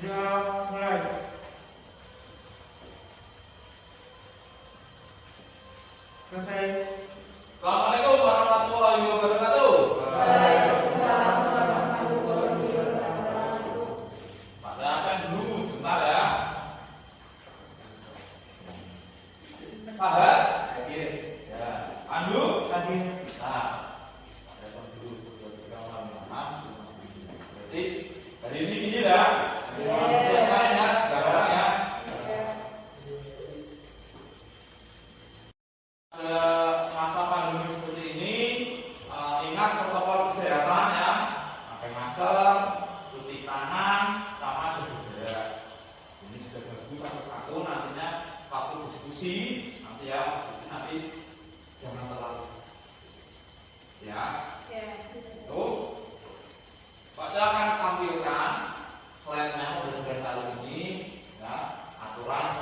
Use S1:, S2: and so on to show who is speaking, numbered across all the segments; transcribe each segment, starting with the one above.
S1: Siap, mulai. Selesai.
S2: Assalamualaikum warahmatullahi wabarakatuh.
S3: Waalaikumsalam warahmatullahi wabarakatuh.
S2: Pada akan dulu sebentar ya. Fahad, hadir. Ya, Pandu, hadir. Nah, ada dulu maaf. Berarti hari ini gini ya. Selesai ya sekarang ya. Masa pandemi seperti ini, ingat protokol kesehatan ya, pakai masker, cuci tangan, sama jaga jarak. Ini sudah bagus satu-satu, nantinya waktu diskusi nanti ya, nanti jangan terlalu ya. Tuh, Pak Ja akan tampilkan slide-nya model kali ini ya, aturan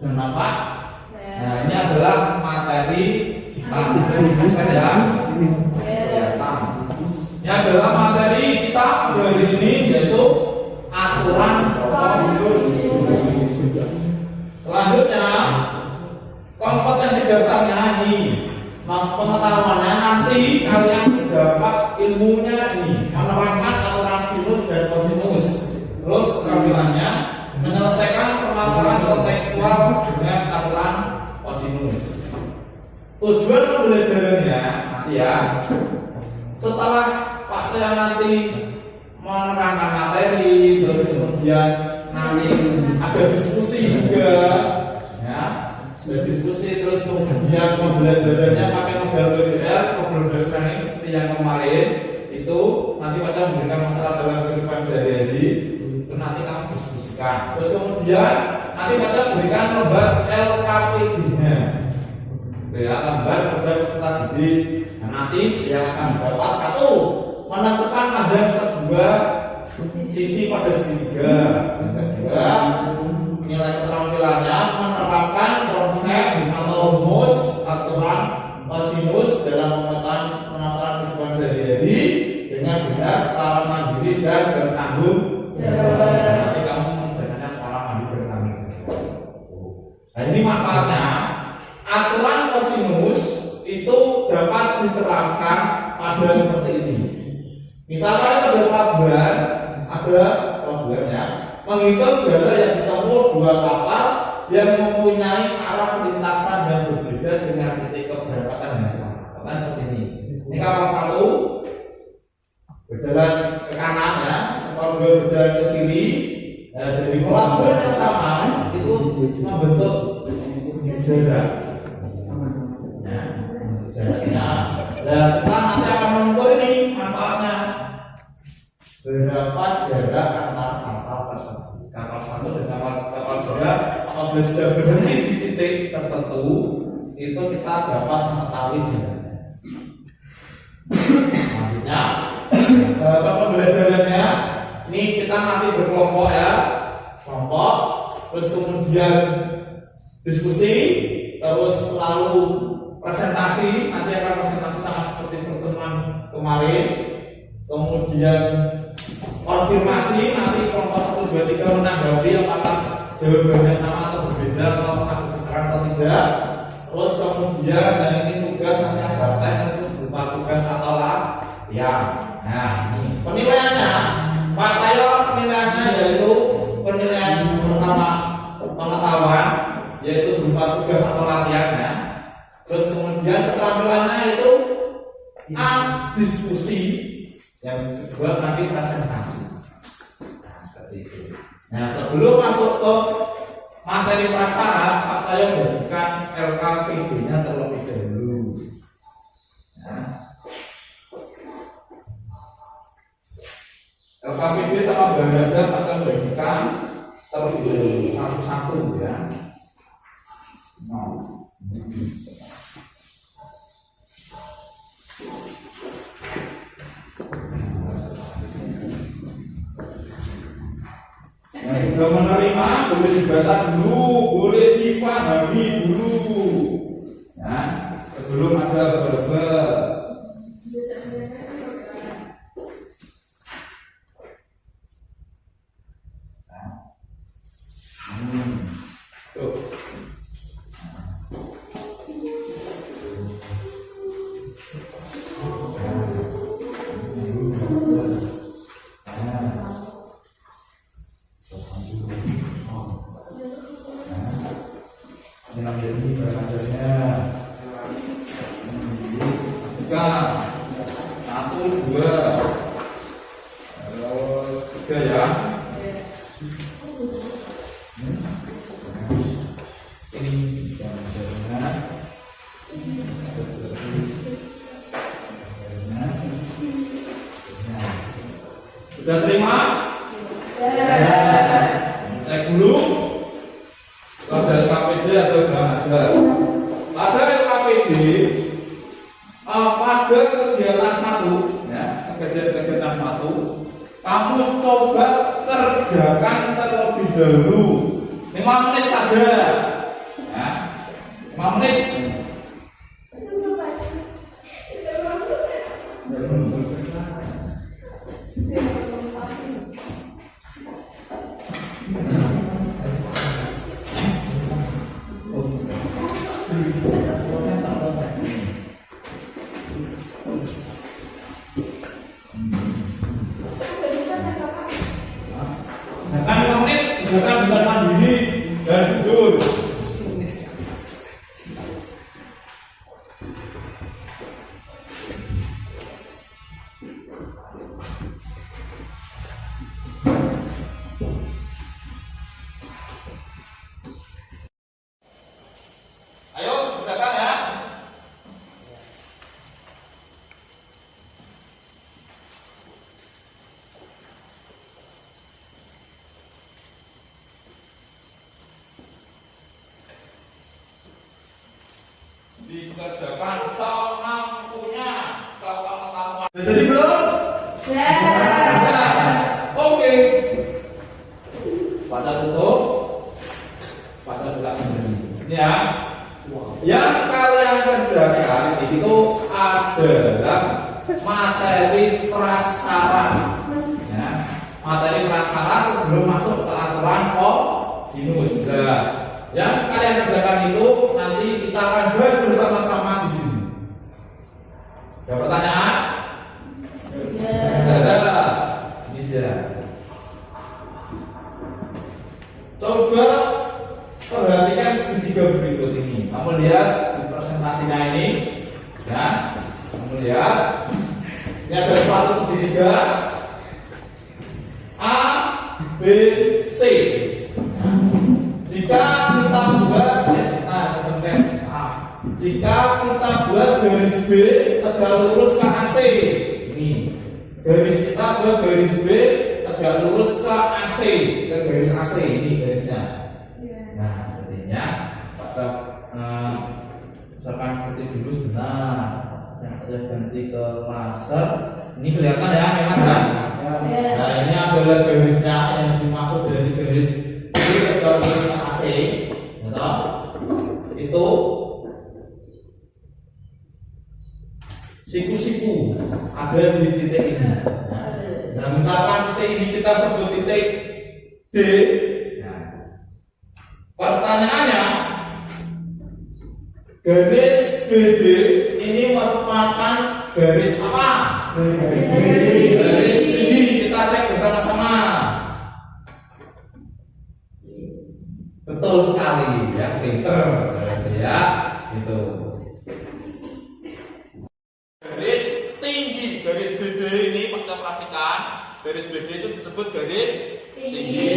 S2: dan apa? Nah, ini adalah materi kita ya. Ini adalah materi kita hari ini, yaitu aturan selanjutnya kompetensi dasarnya ini, pengetahuannya nanti kalian dapat ilmunya ini, menerapkan aturan sinus dan kosinus. Terus keterampilannya menyelesaikan permasalahan kontekstual dengan aturan kosinus. Tujuan pembelajarannya nanti ya, setelah Pak saya nanti menerangkan materi, terus kemudian nanti ada diskusi juga, ya, ada diskusi, terus kemudian pembelajarannya pakai model BDR, problem dasarnya seperti yang kemarin itu nanti Pak saya memberikan masalah dalam kehidupan sehari-hari. Nanti kamu diskusikan. Terus kemudian nanti Pak berikan lembar LKPD-nya, ya, lembar kerja peserta didik. Nah, nanti yang akan dapat satu menentukan ada sebuah sisi pada segitiga. Yang kedua, nilai keterampilannya menerapkan konsep atau rumus aturan kosinus dalam pemecahan permasalahan kehidupan sehari-hari dengan benar, secara mandiri dan bertanggung jawab. Nanti kamu mengerjakannya secara mandiri bertanggung jawab. Nah, ini manfaatnya. Aturan kosinus itu dapat diterapkan pada seperti ini. Misalkan ada problem ya, menghitung jarak yang ditempuh dua kapal yang mempunyai arah lintasan yang berbeda dengan titik keberangkatan yang sama. Contohnya seperti ini. Ini kapal satu berjalan ke kanan ya, kapal dua berjalan ke kiri. Nah, dari pelabuhan yang sama itu membentuk jarak. Jaraknya. Nah, kita nanti akan mengukur ini manfaatnya. Berapa jarak antar kapal tersebut? Kapal satu dan kapal dua, apabila sudah berhenti di titik tertentu, itu kita dapat mengetahui jaraknya. Selanjutnya, pembelajarannya ini kita nanti berkelompok ya, kelompok, terus kemudian diskusi, terus lalu presentasi, nanti akan presentasi sama seperti pertemuan kemarin. Kemudian konfirmasi, nanti kelompok 1, 2, 3 menanggapi apakah jawabannya sama atau berbeda, atau ada kesalahan atau tidak. Terus kemudian dan ini tugas nanti ada tes itu berupa tugas atau ya. Nah, ini penilaiannya. Pak saya penilaiannya yaitu penilaian pertama pengetahuan, yaitu berupa tugas atau latihan ya. Terus kemudian keterampilannya itu A, diskusi, yang kedua nanti presentasi. Nah, seperti itu. Nah, sebelum masuk ke materi prasyarat, Pak saya memberikan LKPD-nya terlebih dahulu. Nah, LKPD sama belajar akan memberikan terlebih dahulu satu-satu ya. Sudah menerima, boleh dibaca dulu, boleh dipahami dulu. Ya, sebelum ada verbal. 62. Terus 3 ya. Ini jangan. Sudah terima? Cek dulu. Kalau dari KPD atau enggak ada. Pada KPD pada kegiatan 1 ya, kegiatan 1 kamu coba kerjakan terlebih dahulu 5 menit saja ya, 5 menit. Jangan dengan mandiri dan jujur. Ayo kerjakan ya. Dikerjakan semampunya, sepengetahuan. Jadi belum? Ya. Oke. Baca tutup. Baca buka sendiri. Ini ya. Yang kalian kerjakan itu adalah materi prasarat. Ya. Materi prasarat belum masuk ke aturan kosinus. Yang kalian kerjakan itu nanti kita akan bahas bersama-sama di sini. Ada pertanyaan? Ada. Ini dia. Coba perhatikan segitiga berikut ini. Kamu lihat di presentasinya ini, ya. Kamu lihat. Ini ada suatu segitiga A, B, C. Jika kita buat jika kita buat garis B tegak lurus ke AC, ini garis kita buat garis B tegak lurus ke AC, ke garis AC ini garisnya. Nah, sepertinya pada misalkan seperti dulu sebentar, yang saya ganti ke laser. Ini kelihatan ya, memang kan? Nah, ini adalah garisnya yang dimaksud dari garis tegak lurus ke AC, betul? Itu siku-siku ada di titik ini. Nah, misalkan titik ini kita sebut titik D. Nah, pertanyaannya, garis BD ini merupakan garis apa? Garis ini kita cek bersama-sama. Betul sekali ya, pinter ya, itu. Garis tinggi, garis BD ini kita perhatikan, garis BD itu disebut garis tinggi.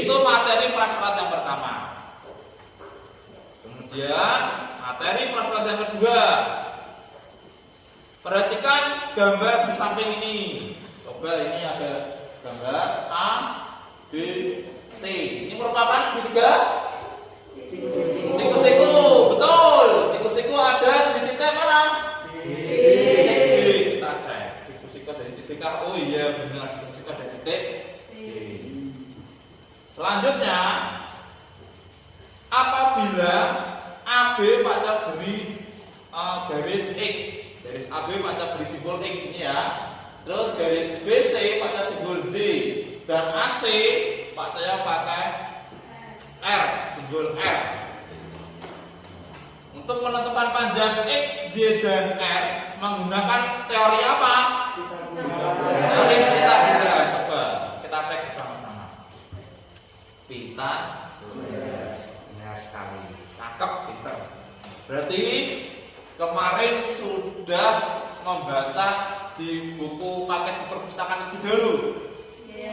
S2: Itu materi prasarat yang pertama. Kemudian materi prasarat yang kedua. Perhatikan gambar di samping ini. Coba ini ada gambar A, B, C. Ini merupakan segitiga siku-siku, betul. Siku-siku ada di titik mana? Kita cek siku-siku dari titik A. Oh iya benar, siku-siku dari titik D. Selanjutnya, apabila AB pada beri garis X, garis AB pada beri simbol X ini ya. Terus garis BC pada simbol Z dan AC saya pakai R, simbol R. Untuk menentukan panjang X, Y, dan R menggunakan teori apa? Teori kita bisa coba kita cek bersama-sama. Kita benar sekali, cakep kita. Berarti kemarin sudah membaca di buku paket perpustakaan itu dulu?
S3: Iya.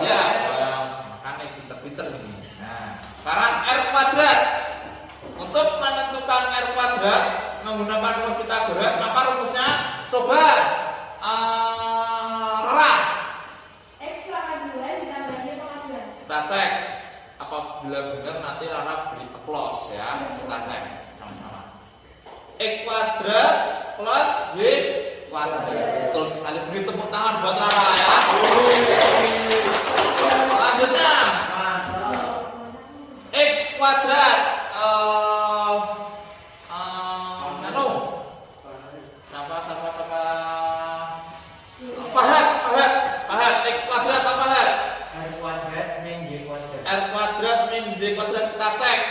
S2: Ya, makanya pinter-pinter ini. Nah, sekarang R kuadrat. Untuk menentukan R kuadrat menggunakan rumus Pythagoras, apa rumusnya? Coba Rara.
S3: X pangkat 2 ditambah Y pangkat 2.
S2: Kita cek. Apabila benar nanti Rara beri close ya. Kita cek sama-sama. X kuadrat plus Y kuadrat. Betul sekali. Beri tepuk tangan buat Rara ya. Selanjutnya X kuadrat Fahad X kuadrat apa Fahad?
S1: R kuadrat min Y kuadrat.
S2: R kuadrat min Y kuadrat kita cek.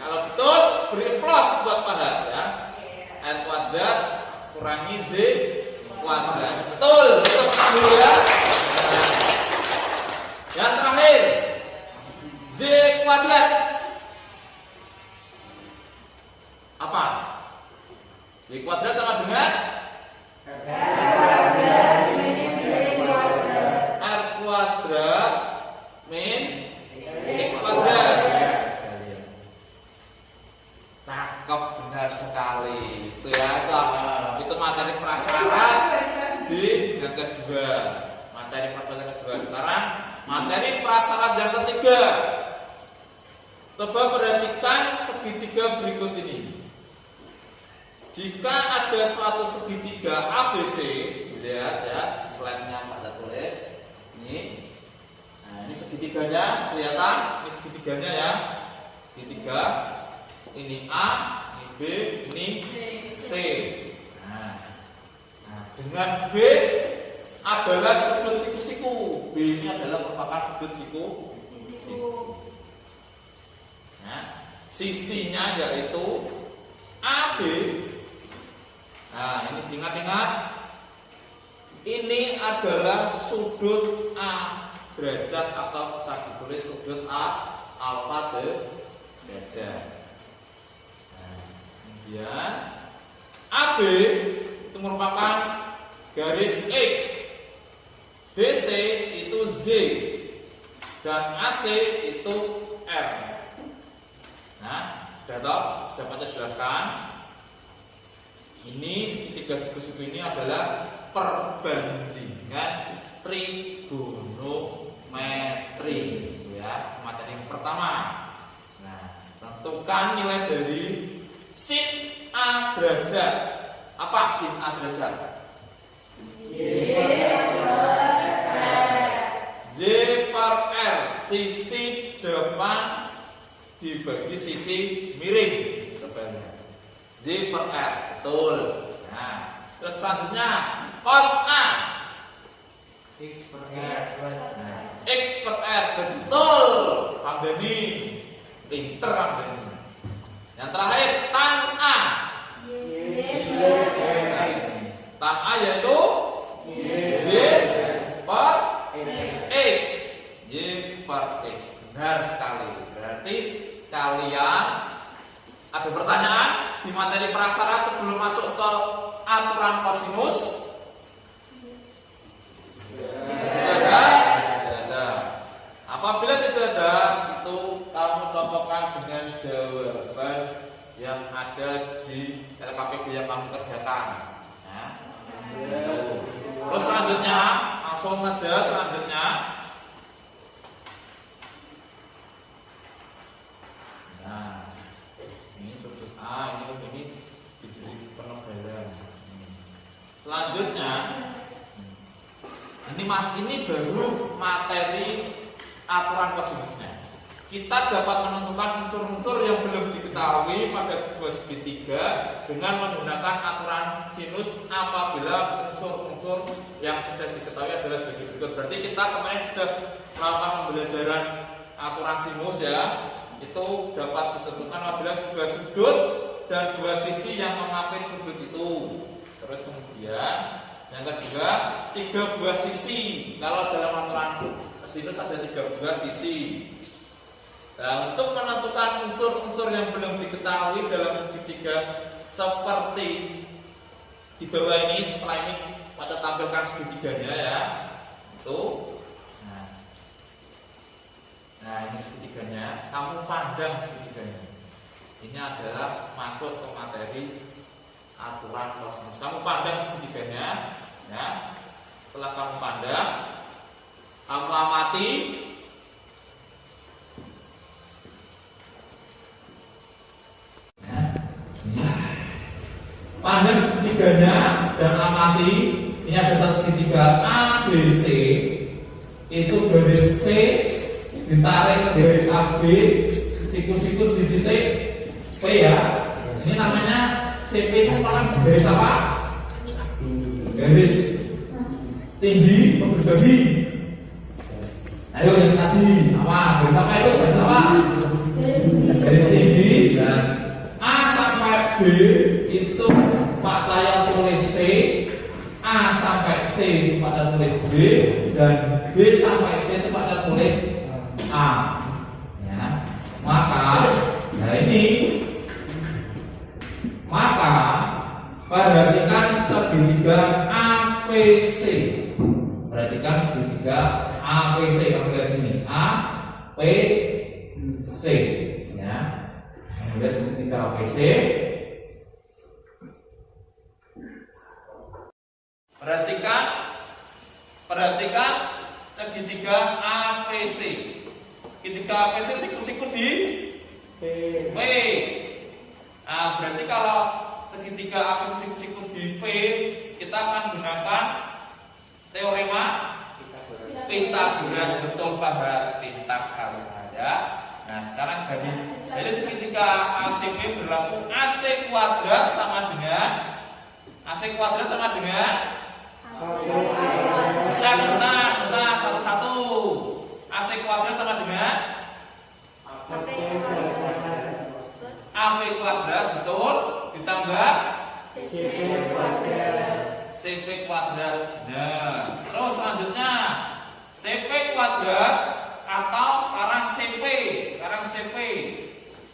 S2: Kalau betul beri plus buat Fahad ya. R kuadrat kurangi Z kuadrat. Betul, kita pegang dulu ya. Nah, yang terakhir Z kuadrat apa? Y kuadrat sama dengan R kuadrat min X kuadrat. Cakep, benar sekali. Itu ya, itu materi prasyarat di yang kedua. Materi prasyarat yang kedua. Sekarang materi prasyarat yang ketiga. Coba perhatikan segitiga berikut ini. Jika ada suatu segitiga ABC, lihat ya, slide-nya Pak tulis. Ini. Nah, ini segitiganya kelihatan, ini segitiganya ya. Segitiga. Ini A, ini B, ini C. Nah, dengan B adalah sudut siku-siku. B ini adalah merupakan sudut siku-siku. Nah, sisinya yaitu AB. Nah, ini ingat-ingat. Ini adalah sudut A derajat atau bisa ditulis sudut A alfa derajat. Nah, kemudian AB itu merupakan garis X, BC itu Z, dan AC itu R. Nah, dapat saya jelaskan. Ini segitiga siku-siku ini adalah perbandingan trigonometri, ya, materi yang pertama. Nah, tentukan nilai dari sin A derajat. Apa sin A derajat? Y per R. Sisi depan dibagi sisi miring. Y per R, betul. Nah, terus selanjutnya cos A.
S1: X per R.
S2: X per R, betul. Hamdani, pinter Hamdani. Yang terakhir tan A. Tan A yaitu Y per X. Y per X, benar sekali. Berarti kalian ada pertanyaan di materi prasyarat sebelum masuk ke aturan kosinus? Tidak ada. Apabila tidak ada, itu kamu cocokkan dengan jawaban yang ada di LKPD yang kamu kerjakan. Nah, terus selanjutnya, langsung saja selanjutnya. Nah, ini sudut A, ini diberi penebalan. Selanjutnya, ini baru materi aturan kosinusnya. Kita dapat menentukan unsur-unsur yang belum diketahui pada sebuah segitiga dengan menggunakan aturan sinus apabila unsur-unsur yang sudah diketahui adalah sebagai berikut. Berarti kita kemarin sudah melakukan pembelajaran aturan sinus ya. Itu dapat ditentukan apabila sebuah sudut dan dua sisi yang mengapit sudut itu. Terus kemudian yang kedua, tiga buah sisi. Kalau dalam aturan sinus ada tiga buah sisi. Nah, untuk menentukan unsur-unsur yang belum diketahui dalam segitiga seperti di bawah ini, setelah ini Kita tampilkan segitiganya ya. Tuh. Nah, ini segitiganya. Kamu pandang segitiganya. Ini adalah masuk ke materi aturan kosinus. Kamu pandang segitiganya, ya. Setelah kamu pandang, kamu amati. Pandang segitiganya dan amati. Ini ada segitiga ABC. Itu garis C ditarik ke garis AB, siku-siku di titik P ya. Ini namanya CP itu malah garis apa? Garis tinggi berbagi. Ayo yang tadi apa? Garis apa itu? Garis apa? Garis tinggi dan A sampai B itu Pak saya tulis C, A sampai C itu Pak saya tulis B, dan B sampai C itu Pak saya tulis A. Ya. Maka perhatikan segitiga APC. Perhatikan segitiga APC. Kamu lihat sini APC. Ya. Lihat segitiga APC. Perhatikan segitiga APC. Segitiga APC siku-siku di P. Nah, berarti kalau segitiga APC siku-siku di P, kita akan gunakan teorema Pythagoras. Betul banget, Pythagoras ya. Nah, sekarang dari segitiga ACP berlaku AC kuadrat sama dengan bentar, satu-satu. AC kuadrat sama dengan AP kuadrat, betul, ditambah CP kuadrat. Nah, terus selanjutnya CP kuadrat atau sekarang CP.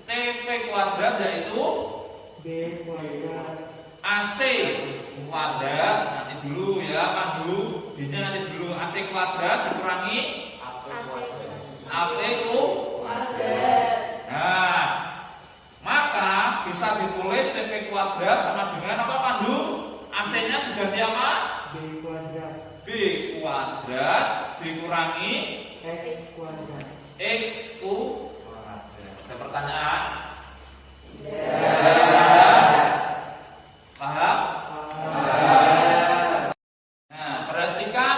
S2: CP kuadrat yaitu AC kuadrat. Nanti dulu ya, kan dulu. D-nya nanti dulu. AC kuadrat dikurangi AP kuadrat. Nah, maka bisa ditulis CP kuadrat sama dengan apa, Pandu? AC-nya diganti apa? B kuadrat dikurangi X kuadrat. Ada pertanyaan? Paham? Nah, perhatikan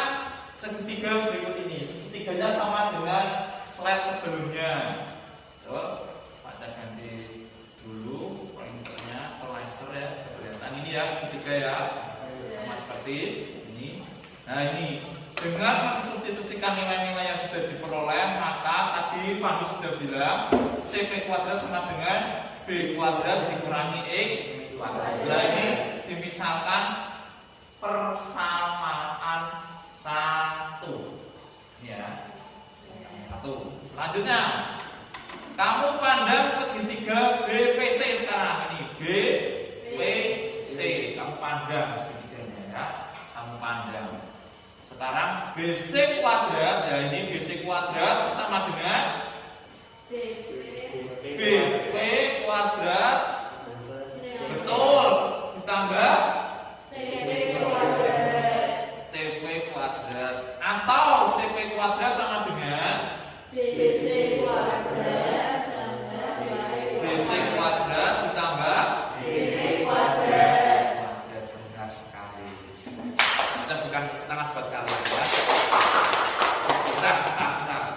S2: segitiga berikut ini. Segitiganya sama dengan slide sebelumnya. Baca ganti dulu pointernya ke laser ya. Kelihatan ini ya segitiga ya. Sama seperti ini. Nah, ini dengan mensubstitusikan nilai-nilai yang sudah diperoleh, maka tadi Pandu sudah bilang CP kuadrat sama dengan B kuadrat dikurangi X kuadrat. Nah, ini dimisalkan persamaan 1 ya. 1. Selanjutnya kamu pandang segitiga BPC sekarang. Ini BPC. Kamu pandang segitiganya ya. Kamu pandang. Sekarang BC kuadrat, ya ini BC kuadrat sama dengan BP kuadrat. Betul. Ditambah CP kuadrat. Atau CP kuadrat sama dengan BC kuadrat ditambah BP kuadrat. Benar sekali. Kita bukan tangan buat kalian ya. Nah,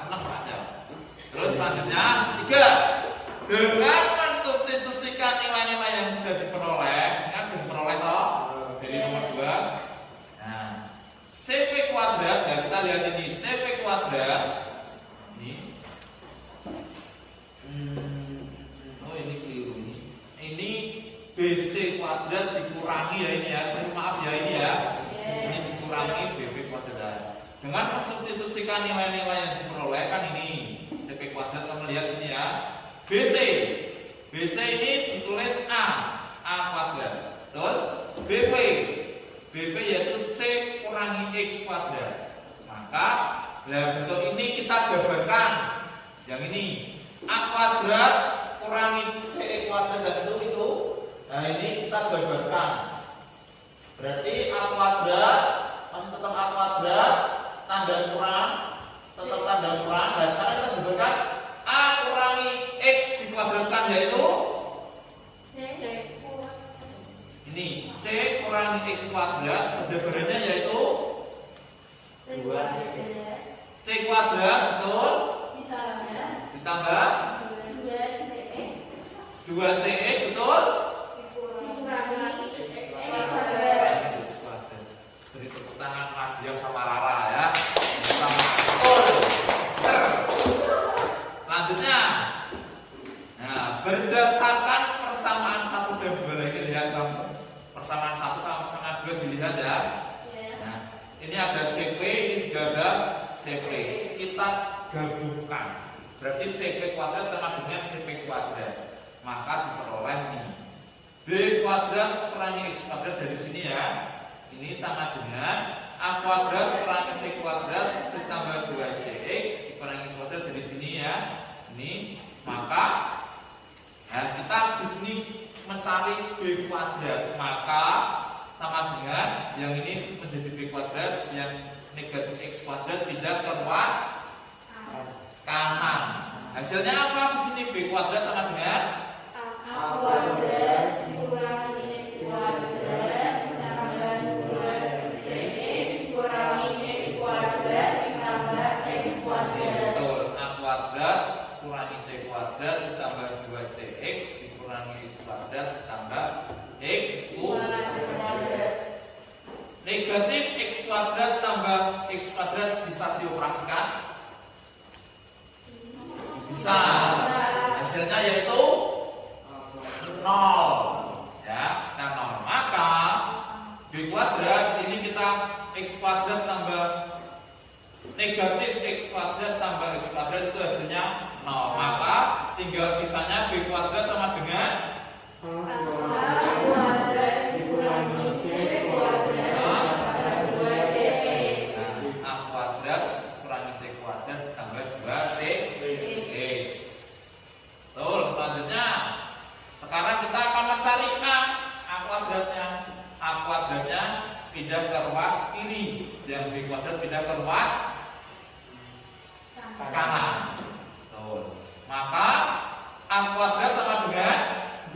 S2: senang aja. Terus selanjutnya 3. Dengan mensubstitusikan nilai-nilai yang sudah diperoleh, kan sudah diperoleh toh dari nomor 2. Nah, CP kuadrat, ya kita lihat ini CP kuadrat. Ini keliru ini. Ini BC kuadrat dikurangi ya ini ya. Maaf ya ini ya. Ini dikurangi BP kuadrat. Dengan mensubstitusikan nilai-nilai yang diperoleh kan ini CP kuadrat, kamu lihat ini ya. BC ini ditulis A kuadrat. Betul? BP BP yaitu C kurangi X kuadrat. Maka bentuk ini kita jabarkan. Yang ini A kuadrat kurangi C kuadrat dan itu. Nah ini kita jabarkan. Berarti A kuadrat masih tetap A kuadrat tanda kurang, tetap tanda kurang. Nah sekarang kita jabarkan A kurangi X dikuadratkan yaitu ini C kurangi X kuadrat, jabarannya yaitu C kuadrat, betul? Ditambah 2CX, betul? Beri tepuk tangan Nadia sama Rara ya. Betul. Selanjutnya, nah berdasarkan persamaan 1 dan 2 lagi lihat kamu. Persamaan 1 sama persamaan 2 dilihat ya. Nah, ini ada CP, ini juga ada CP. Kita gabungkan. Berarti CP kuadrat sama dengan CP kuadrat. Maka diperoleh ini B kuadrat kurangi X kuadrat dari sini ya. Ini sama dengan A kuadrat kurangi C kuadrat ditambah 2CX dikurangi X kuadrat dari sini ya. Ini maka kita di sini mencari B kuadrat, maka sama dengan yang ini menjadi B kuadrat, yang negatif X kuadrat pindah ke ruas kanan. Hasilnya apa di sini? B kuadrat sama dengan
S3: A kuadrat dikurangi X kuadrat ditambah 2CX dikurangi X kuadrat ditambah X kuadrat.
S2: betul, A kuadrat kurangi C kuadrat ditambah 2CX dikurangi X kuadrat ditambah X kuadrat. Negatif X kuadrat tambah X kuadrat bisa dioperasikan? Bisa. Hasilnya yaitu 0 ya, nah 0. Maka B kuadrat ini kita X kuadrat tambah negatif X kuadrat tambah X kuadrat itu hasilnya 0. Maka tinggal sisanya B kuadrat sama dengan
S3: A kuadrat dikurangi C kuadrat ditambah 2CX.
S2: A kuadrat kurangi C kuadrat tambah 2CX. Betul, selanjutnya sekarang kita akan mencari A kuadratnya. A kuadratnya pindah ke ruas kiri, yang B kuadrat pindah ke ruas kanan. Betul. Maka A kuadrat sama dengan
S3: B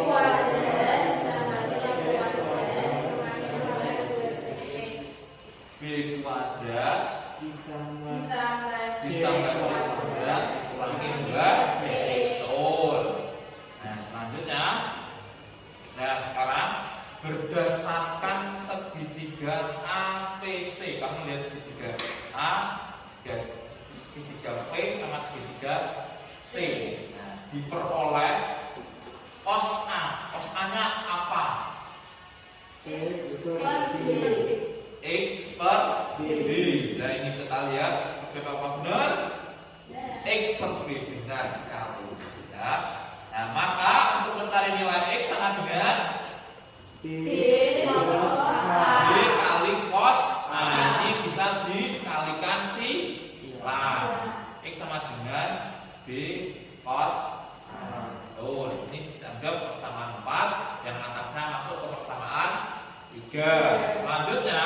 S3: kuadrat ditambah 3 kuadrat dikurangi 2CX.
S2: B kuadrat
S3: Ditambah
S2: ditambah C kuadrat dikurangi 2CX. Betul. Nah selanjutnya, nah sekarang berdasarkan segitiga APC, kamu lihat segitiga A, segitiga P sama segitiga C. Nah, diperoleh cos A. Cos A-nya apa? X per B. Nah ini kita lihat X per B apa benar? X per B benar sekali. Ya. Nah maka untuk mencari nilai X sama dengan
S3: B
S2: kali cos. Nah ini bisa dikalikan silang. X sama dengan B cos. Tuh ini dianggap persamaan 4, yang atasnya masuk ke persamaan 3. Selanjutnya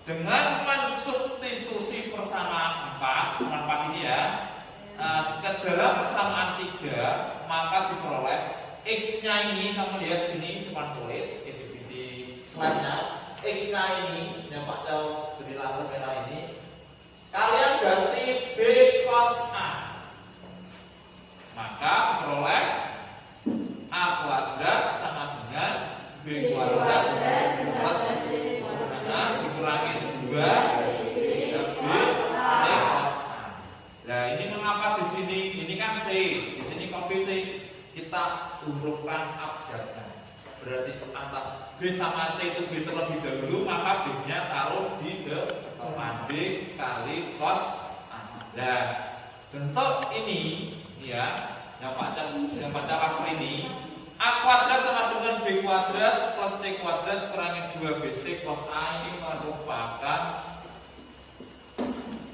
S2: dengan mensubstitusi persamaan 4 ini ya ke dalam persamaan 3, maka diperoleh X-nya ini, kamu lihat sini teman tulis di slide-nya, X-nya ini yang Pak Jauh beri laser merah ini, kalian ganti B cos A, maka diperoleh A kuadrat sama dengan B kuadrat plus dikurangi 2 B C cos A. Nah ini mengapa di sini? Ini kan C, di sini kok B C? Kita hurufkan abjadnya. Berarti antara B sama C itu B terlebih dahulu, maka B-nya taruh di depan, B kali cos A. Nah bentuk ini ya, yang baca laser ini A kuadrat sama dengan B kuadrat plus C kuadrat kurangi 2BC cos A ini merupakan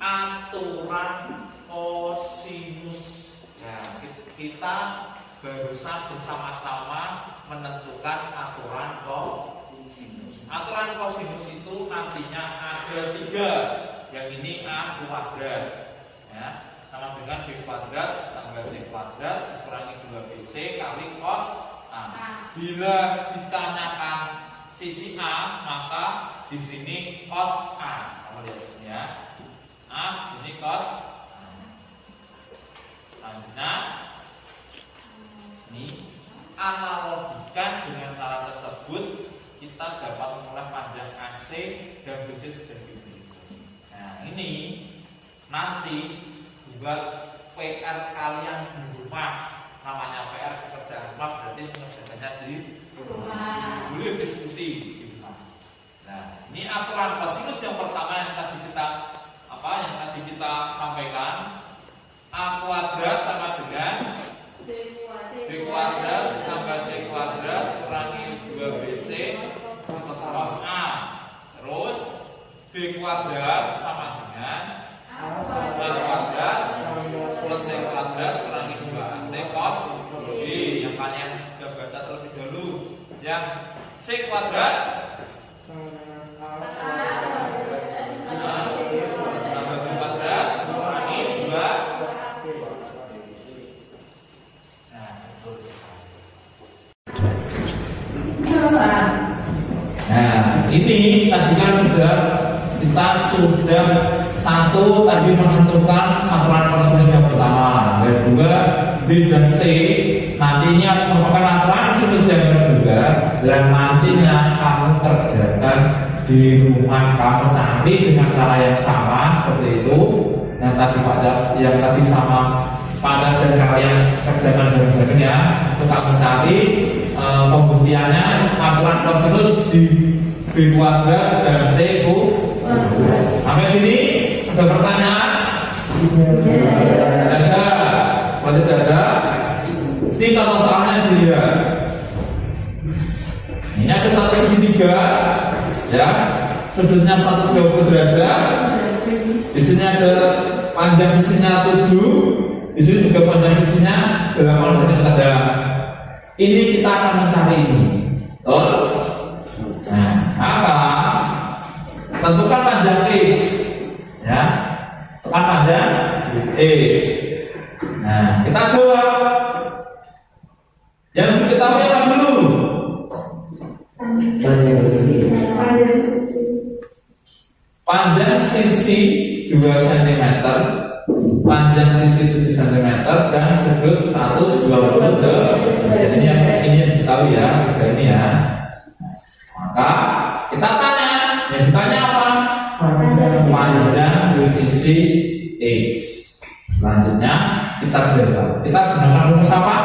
S2: aturan kosinus. Nah, kita barusan bersama-sama menentukan aturan kosinus. Aturan kosinus itu nantinya ada 3. Yang ini A kuadrat, ya, sama dengan B kuadrat tambah C kuadrat kurangi 2BC kali cos A. Bila ditanyakan sisi A, maka di sini cos A. Kamu lihat sini ya. A di sini cos A. Selanjutnya ini analogikan dengan cara tersebut kita dapat memulai panjang AC dan BC sebagai berikut. Nah, ini nanti buat PR kalian di rumah. Namanya PR pekerjaan rumah berarti mengerjakannya di rumah. Boleh diskusi di rumah. Nah, ini aturan kosinus yang pertama yang tadi kita sampaikan. A kuadrat sama dengan B kuadrat tambah C kuadrat kurangi 2BC plus cos A. Terus B kuadrat sama dengan A kuadrat plus C kuadrat kurangi 2AC cos B. Yang kalian sudah baca terlebih dahulu. Yang C kuadrat tambah B kuadrat kurangi 2. Nah, ini tadi kan kita sudah satu tadi menentukan aturan kosinus yang pertama, yang kedua B dan C nantinya merupakan aturan kosinus yang kedua, dan nantinya kamu kerjakan di rumah, kamu cari dengan cara yang sama seperti itu yang tadi sama pada dan kalian kerjakan bareng-barengnya. Untuk kamu cari pembuktiannya aturan kosinus di B kuadrat dan C kuadrat. Sampai sini ada pertanyaan? Ada? Wajib ada? Ini contoh soalnya dilihat. Ini ada satu segitiga, ya, sudutnya 120 derajat. Di sini ada panjang sisinya 7. Di sini juga panjang sisinya 8 cm. Ini kita akan mencari ini. Nah, maka tentukan panjang X, ya, tentukan panjang X. Nah, kita jawab. Yang diketahui apa dulu? Panjang sisi 2 cm, panjang sisi 7 cm, dan sudut 120 derajat. Ini yang diketahui ya, ini ya. Maka kita tanya, yang ditanya apa? Panjang sisi X. Selanjutnya kita jawab. Kita gunakan rumus apa?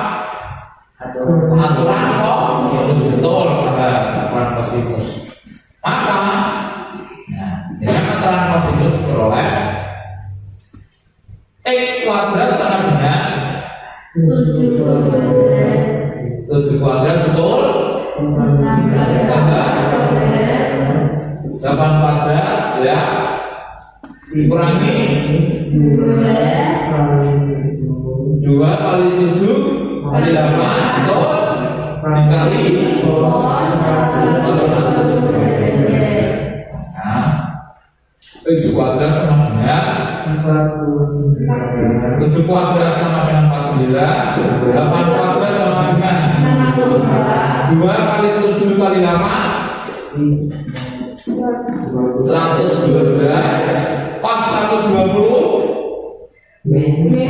S2: Aturan kosinus, betul, pada aturan kosinus. Maka, dengan aturan kosinus beroleh X kuadrat sama dengan 7 kuadrat, betul. Tambah 8 kuadrat, ya, dikurangi 2 kali 7 kali 8, betul, dikali X kuadrat sama dengan 7 kuadrat sama dengan 49, 8 kuadrat sama dengan 2 kali 7 kali 8 112, pas 120 ini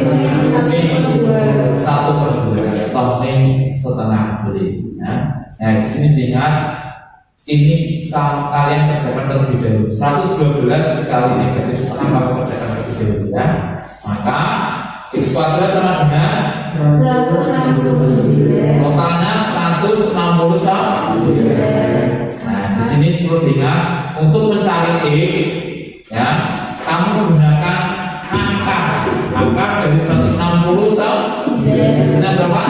S2: 1/2, toning setengah beli. Nah, di sini diingat, ini kalian kerjakan terlebih dahulu. 112 dikali negatif setengah kamu kerjakan terlebih dahulu, ya. Maka X kuadrat sama dengan totalnya 160 sama. Nah, di sini perlu diingat, untuk mencari X, ya, kamu gunakan angka dari 160 sama. Di sini berapa?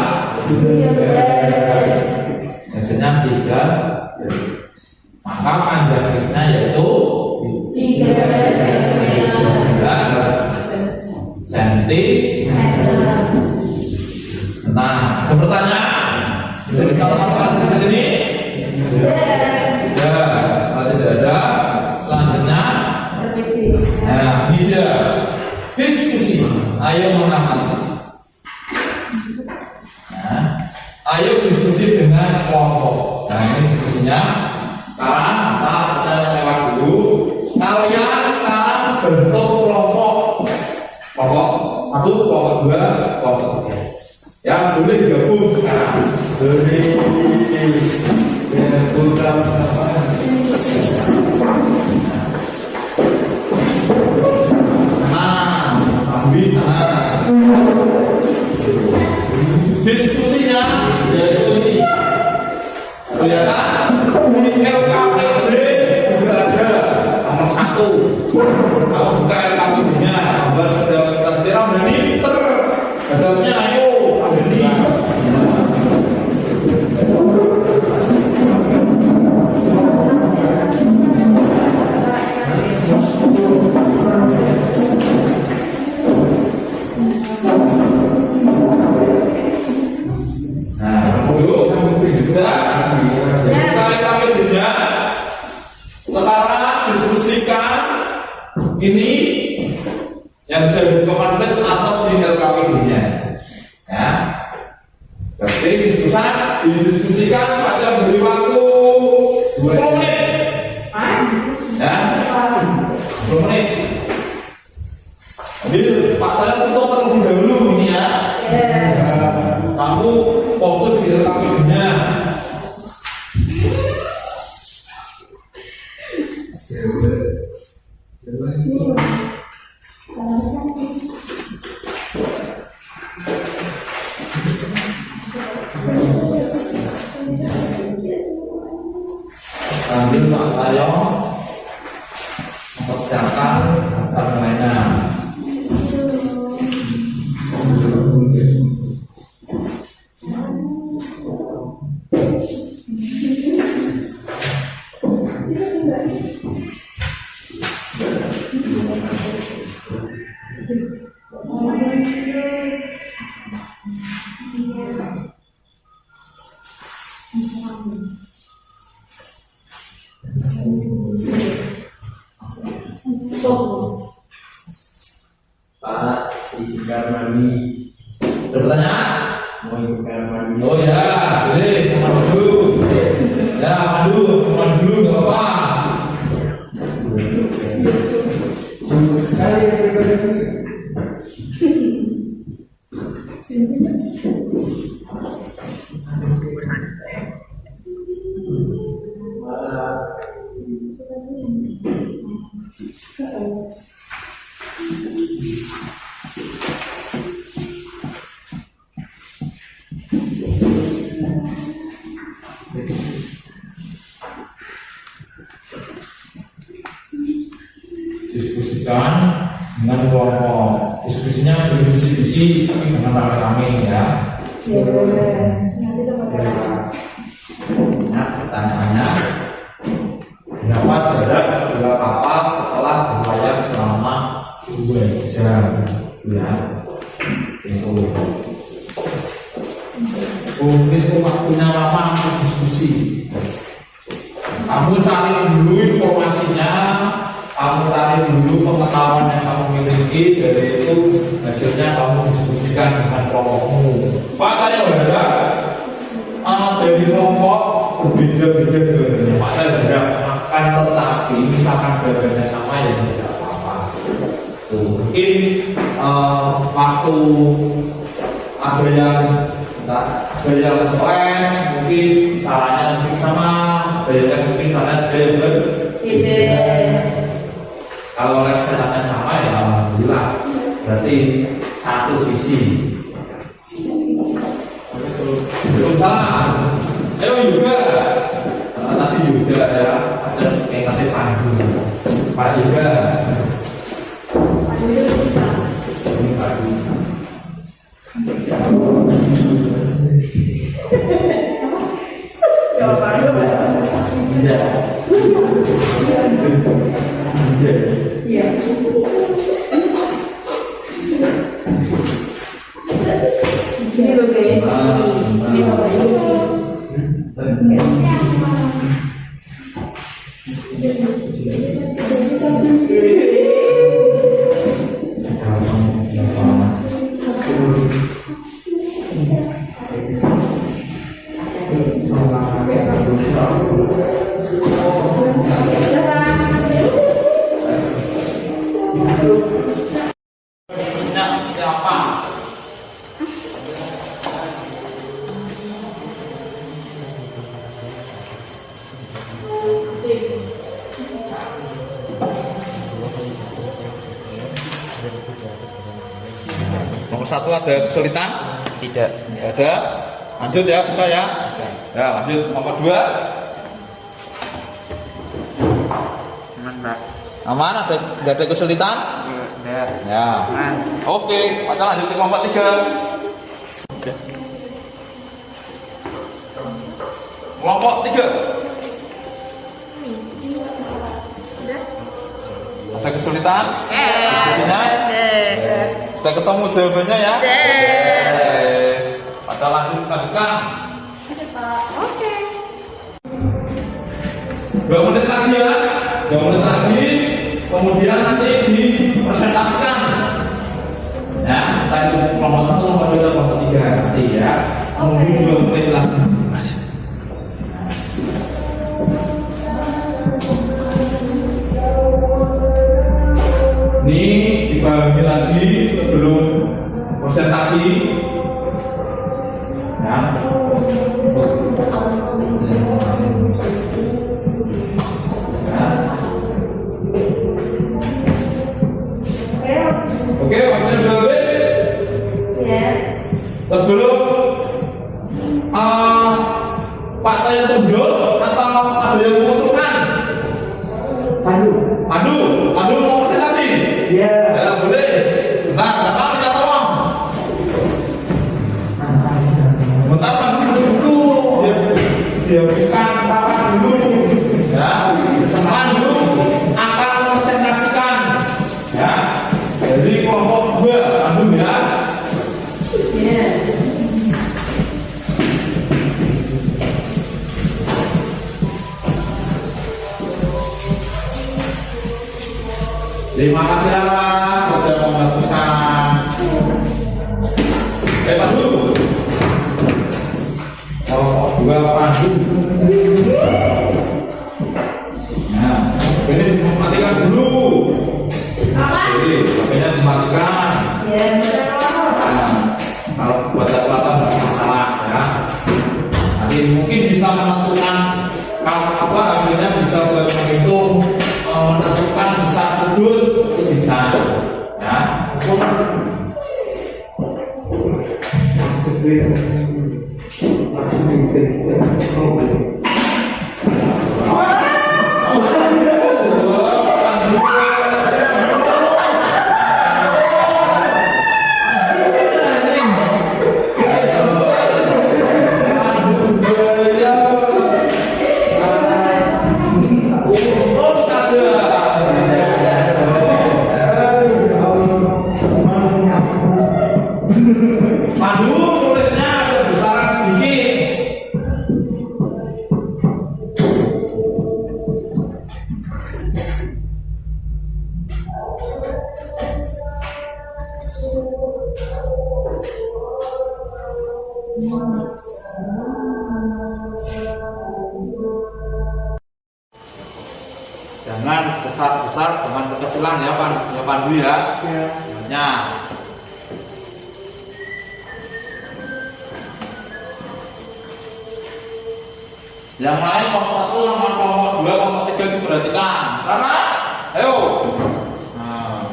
S2: Nah, ini dia diskusi. Ayo mengamati. Nah, ayo diskusi dengan kelompok. Nah, ini diskusinya. Sekarang kita lewat dulu. Kalian sekarang bentuk kelompok. Kelompok 1, kelompok 2, kelompok 3. Ya, boleh gabung sekarang. Boleh gabung sama. Diskusinya yaitu ini. Kelihatan di LKPD juga ada nomor 1. Kalau buka LKPD-nya, gambar tertera menit gadangnya ayo ini. Sekarang diskusikan ini yang sudah dibuka atau di LKPD-nya, ya. Berarti didiskusikan pada beri waktu 20 menit, ya, 20 menit. Jadi Pak saya tutup terlebih dahulu ini ya. Kamu fokus di LKPD-nya. Sambil Pak Tayo mempersiapkan permainan.
S1: Pak, di kamar mandi.
S2: Ada pertanyaan?
S1: Mau di kamar mandi.
S2: Oh ya, boleh, teman dulu. Ya, teman dulu, nggak apa-apa.
S1: Sekali
S2: Diskusikan dengan kelompok. Diskusinya berdiskusi tapi jangan rame-rame ya. Nah, pertanyaannya, berapa jarak kedua kapal setelah berlayar selama 2 jam? Ya, itu. Mungkin itu waktunya lama untuk diskusi. Kamu cari dulu informasinya. Kamu cari dulu pengetahuan yang kamu miliki, dari itu hasilnya kamu diskusikan dengan kelompokmu. Pak saya berharap dari kelompok berbeda-beda dengan Pak saya berharap akan tetapi misalkan berbeda sama ya tidak apa-apa. Mungkin waktu ada yang les, mungkin caranya mungkin sama, ada yang les mungkin caranya berbeda. Kalau les caranya sama ya alhamdulillah, berarti satu visi. Belum salah. Ayo juga, nanti juga ya, ada yang nanti pandu. Pak juga.
S3: Iya. Ini loh guys. Ini apa ini?
S2: Nomor 1 ada kesulitan?
S4: Tidak.
S2: Tidak ada. Lanjut ya, bisa ya? Ya, lanjut. Nomor 2.
S4: Aman, Pak.
S2: Aman, nggak ada kesulitan?
S4: Tidak.
S2: Ya.
S4: Aman.
S2: Oke, kita lanjut ke kelompok 3.
S4: Oke.
S2: Kelompok 3. Ada kesulitan? Diskusinya? Sudah ketemu jawabannya ya? Kita lanjutkan.
S3: Oke.
S2: 2 menit lagi ya. 2 menit lagi. Kemudian nanti dipresentasikan. Ya, tadi kelompok 1, kelompok 2, kelompok 3 nanti ya. Mungkin 2 menit lagi. Ini dibagi lagi sebelum presentasi. Ya. Oke, waktunya sudah habis.
S3: Ya.
S2: Sebelum Pak saya tunjuk atau ada yang mengusulkan? Pandu mau presentasi?
S1: Iya.
S2: Ya, boleh. Bentar, Bapak minta tolong. Bentar, Pandu dulu. Dia habiskan papan dulu. Ya, Pandu akan mempresentasikan. Ya, jadi kelompok 2, Pandu ya.
S3: Ya.
S2: Terima kasih ya sudah membaguskan. Pandu. Kelompok 2 Pandu. Nah, ini dimatikan dulu.
S3: Apa?
S2: Jadi, HP-nya dimatikan.
S3: Ya.
S2: Nah, kalau baca pelatan nggak masalah ya. Nanti mungkin bisa menentukan apa hasilnya, bisa buat menghitung, menentukan bisa sudut itu bisa ya. Pandu tulisnya ada besaran sedikit. Jangan besar-besar, jangan kekecilan ya Pandu ya. Ya. Yang lain kelompok 1 sama kelompok 2, kelompok 3 diperhatikan. Karena, ayo. Nah.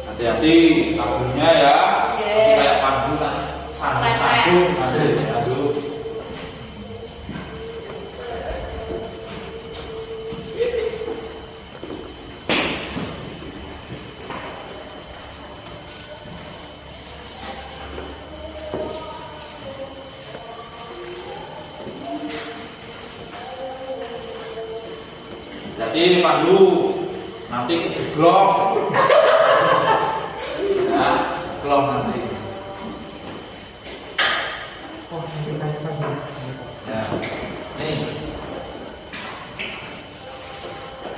S2: Hati-hati tabungnya ya. Kayak Pandu kan sambung ada aduh. Jadi Pandu nanti kejeglok. Ya, jeglok nanti. Ya, nih.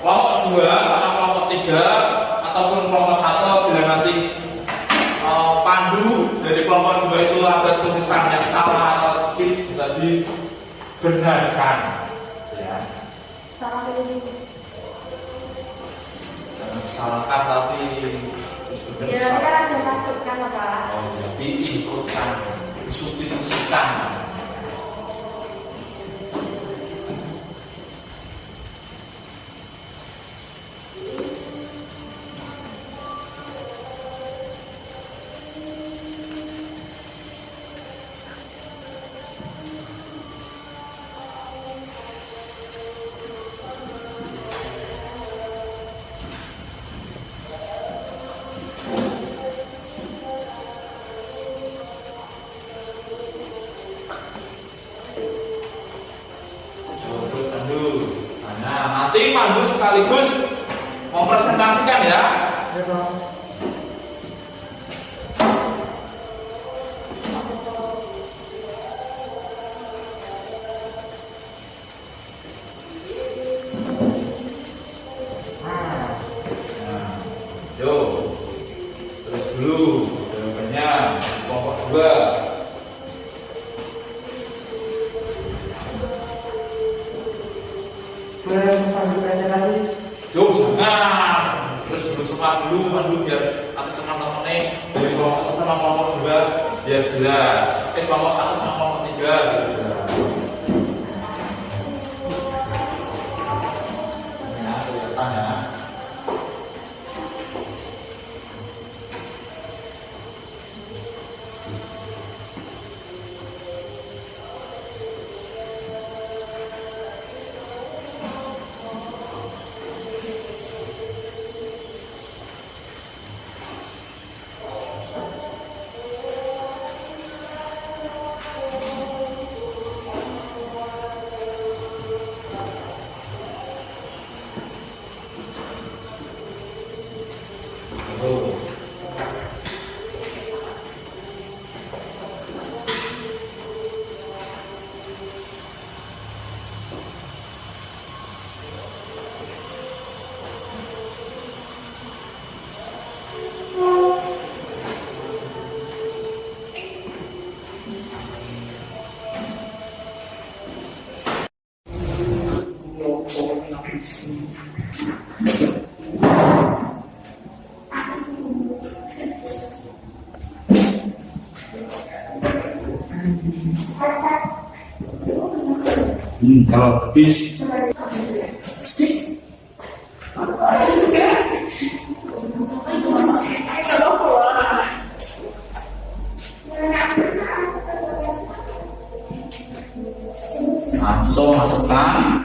S2: Kelompok 2 sama kelompok 3 ataupun kelompok 1 bila nanti Pandu dari kelompok 2 itu ada tulisan yang salah atau bisa dibenarkan. Ya.
S3: Salah pilih.
S2: Jangan salahkan tapi
S3: Ya, kan ada maksudkan apa?
S2: oh, jadi ikutkan, substitusikan. nanti Pandu sekaligus mempresentasikan ya. Yo, terus dulu jawabannya kelompok 2. Yo, jangan. Terus berusaha dulu, Pandu biar nanti teman-teman dari kelompok 1 sama kelompok 2 biar jelas. Kelompok 1 sama kelompok 3 gitu. Ya, kelihatan ya. Kalau habis langsung masukkan.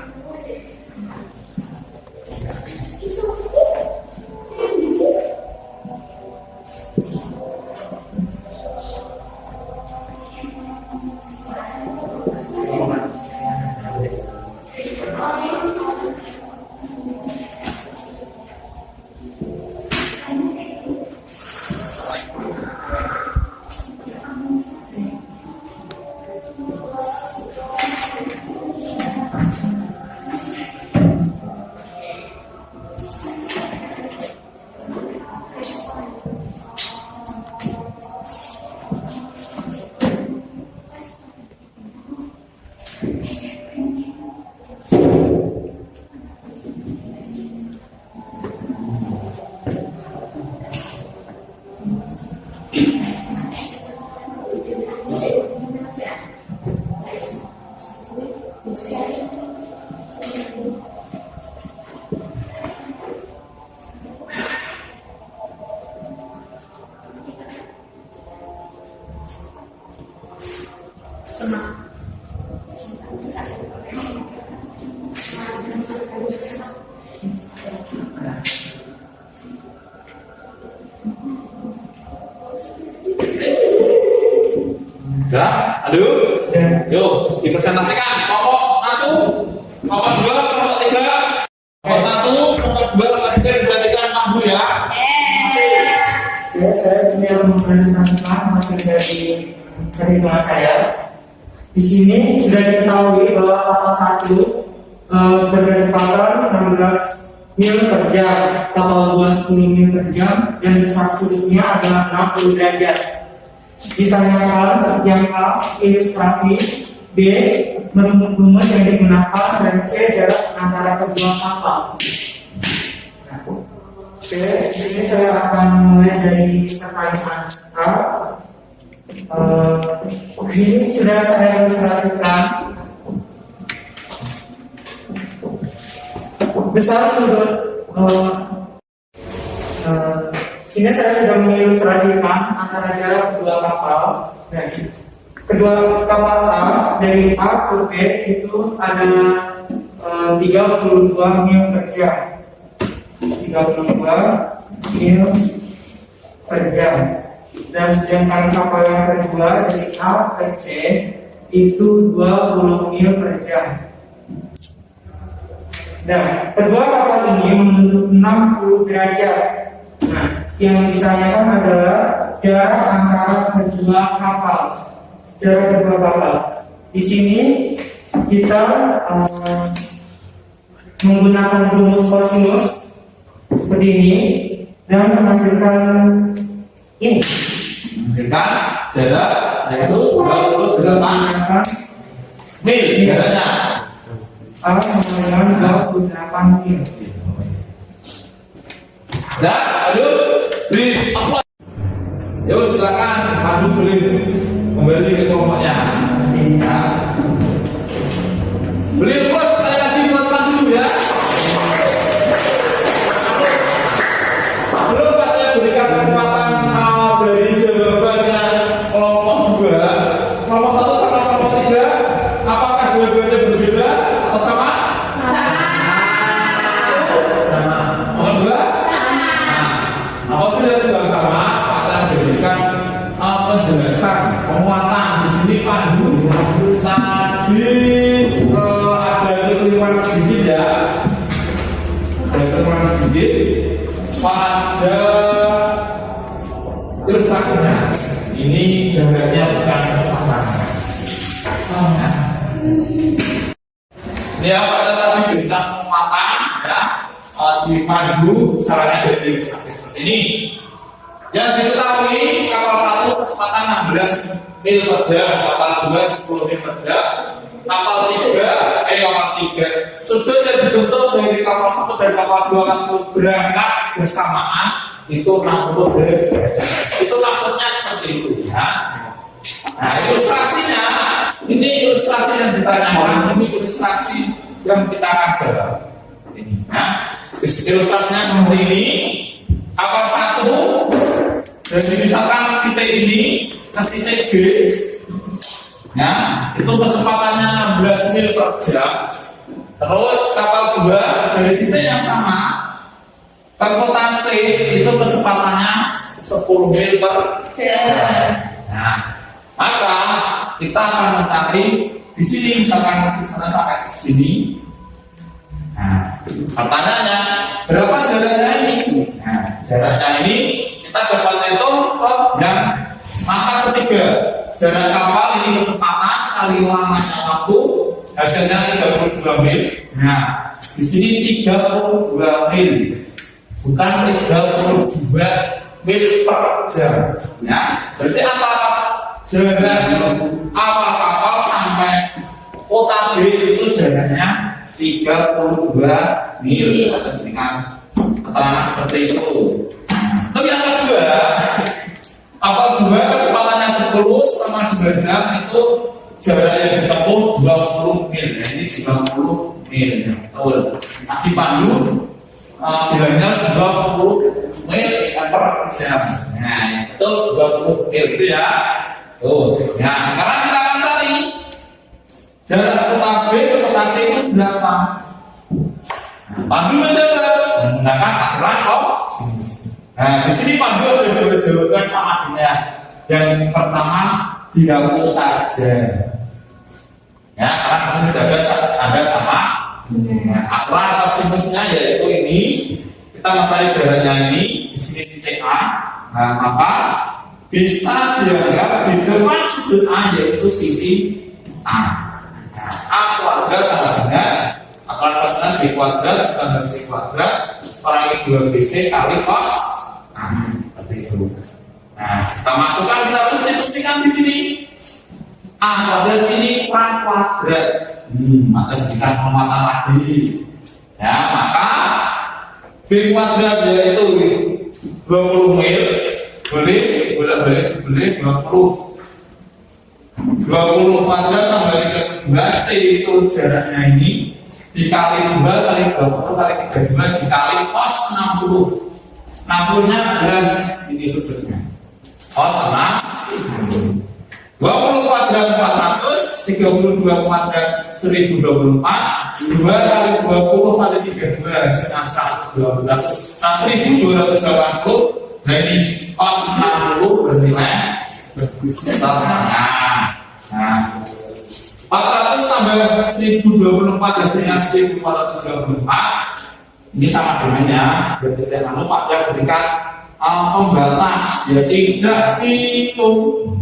S2: Ya, aduh, yuk dipresentasikan kelompok 1, kelompok 2, kelompok 3, kelompok 1, kelompok 2, kelompok 3 diperhatikan Pandu ya.
S5: Ya, saya punya mempresentasikan hasil dari perhitungan saya. Di sini sudah diketahui bahwa kapal 1 berkecepatan 16 mil per jam, kapal 2 10 mil per jam, dan besar surutnya adalah 60 derajat. Ditanyakan yang A, ilustrasi, B, rumus yang digunakan, dan C, jarak antara kedua kapal. Oke, di sini saya akan mulai dari pertanyaan A. Di sini sudah saya ilustrasikan besar sudut. Sini saya sudah mengilustrasikan antara jarak kedua kapal. Kedua kapal A dari A ke B itu ada 32 mil per jam. 32 mil per jam. Dan sedangkan kapal yang kedua dari A ke C itu 20 mil per jam. Nah, kedua kapal ini membentuk 60 derajat. Nah, yang ditanyakan adalah jarak antara kedua kapal. Jarak kedua kapal. Di sini kita menggunakan rumus kosinus seperti ini dan menghasilkan ini.
S2: Menghasilkan jarak yaitu 28 mil jaraknya.
S5: Sama dengan 28 mil.
S2: Ya, lanjut di apa? Yuk silakan kamu boleh kembali ke kelompoknya. Ya. Beli terus sekali lagi buatkan dulu ya. Belum saya berikan kekuatan dari jawabannya kelompok 2, kelompok 1 sama kelompok 3. Apakah jawabannya berbeda atau sama? Sama. Kelompok 2? Apabila sudah sama, akan berikan penjelasan penguatan di sini pandu. Tadi ada keliruan sedikit ya, ada keliruan sedikit pada ilustrasinya. Ini jaraknya bukan kekuatan. Ini ya pada tadi berikan penguatan ya, dipandu sarannya dari seperti ini. Yang diketahui kapal 1 kecepatan 16 mil per jam, kapal 2 10 mil per jam, kapal 3 sudah ditutup dari kapal 1 dan kapal 2 waktu berangkat bersamaan itu 60 derajat. Itu maksudnya seperti itu ya. Nah, ilustrasinya ini ilustrasi yang ditanyakan, ini ilustrasi yang kita akan jawab. Ini ya. Ilustrasinya seperti ini. Kapal 1 dan misalkan titik ini ke titik B ya, itu kecepatannya 16 mil per jam. Terus kapal 2 dari titik yang sama ke kota C itu kecepatannya 10 mil per jam. Nah, maka kita akan mencari di sini misalkan kita sampai ke sini. Nah, pertanyaannya berapa jaraknya ini? Nah, jaraknya ini kita dapat itu yang maka ketiga jarak kapal ini kecepatan kali lamanya waktu hasilnya 32 mil. Nah, di sini 32 mil, bukan 32 mil per jam. Ya, berarti antara jarak awal kapal sampai kota B itu jaraknya 32 mil. Dengan keterangan seperti itu. Untuk yang kedua, kapal 2 kecepatannya 10 sama 2 jam itu jarak yang ditempuh 20 mil. Nah, ini 20 mil. Betul. Nah, dipandu bilangnya 20 mil per jam. Nah, itu 20 mil itu ya. Tuh. Nah, sekarang kita akan cari jarak kota B ke kota C itu berapa? Nah, pandu mencoba menggunakan aturan kosinus. Nah, di sini pandu ada dua jawaban sama dengan yang pertama dihapus saja. Ya, karena di sini ada sama. Nah, aturan kosinusnya yaitu ini. Kita mencari jaraknya ini di sini titik A. Nah, maka bisa dianggap di depan sudut A yaitu sisi A. A kuadrat sama dengan aturan kosinus B kuadrat tambah C kuadrat kurangi 2BC kali cos A. Seperti itu. Nah, kita masukkan, kita substitusikan di sini. A kuadrat ini A kuadrat. Maka jadikan penguatan lagi. Ya, maka B kuadrat yaitu 20 mil. Boleh 20 kuadrat tambah 32 C itu jaraknya ini dikali 2 kali 20 kali 32 dikali cos 60. 60 nya adalah ini sudutnya cos 60. 20 kuadrat 400, 32 kuadrat 1024, 2 kali 20 kali 32 hasilnya 1280. Nah, ini cos 60 bernilai besar. Nah, 400 tambah 1024 hasilnya 1434. Ini sama dengannya berarti jangan lupa ya berikan pembatas ya tidak hitung.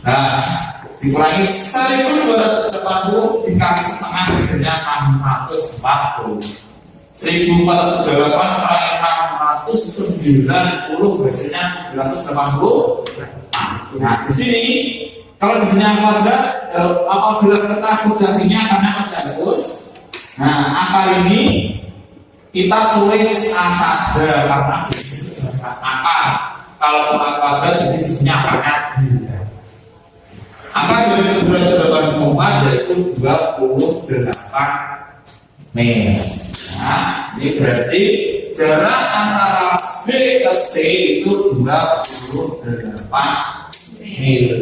S2: Nah, dikurangi 1280 dikali setengah hasilnya 640. 1408 kurangi 690 hasilnya 780. Nah, di sini kalau di sini angka kuadrat, apabila kertas sudah karena ada terus. Nah, angka ini kita tulis A saja karena angka. Kalau angka kuadrat jadi di sini angkanya angka 284 yaitu 28 meter. Nah, ini berarti jarak antara B ke C itu 28 meter.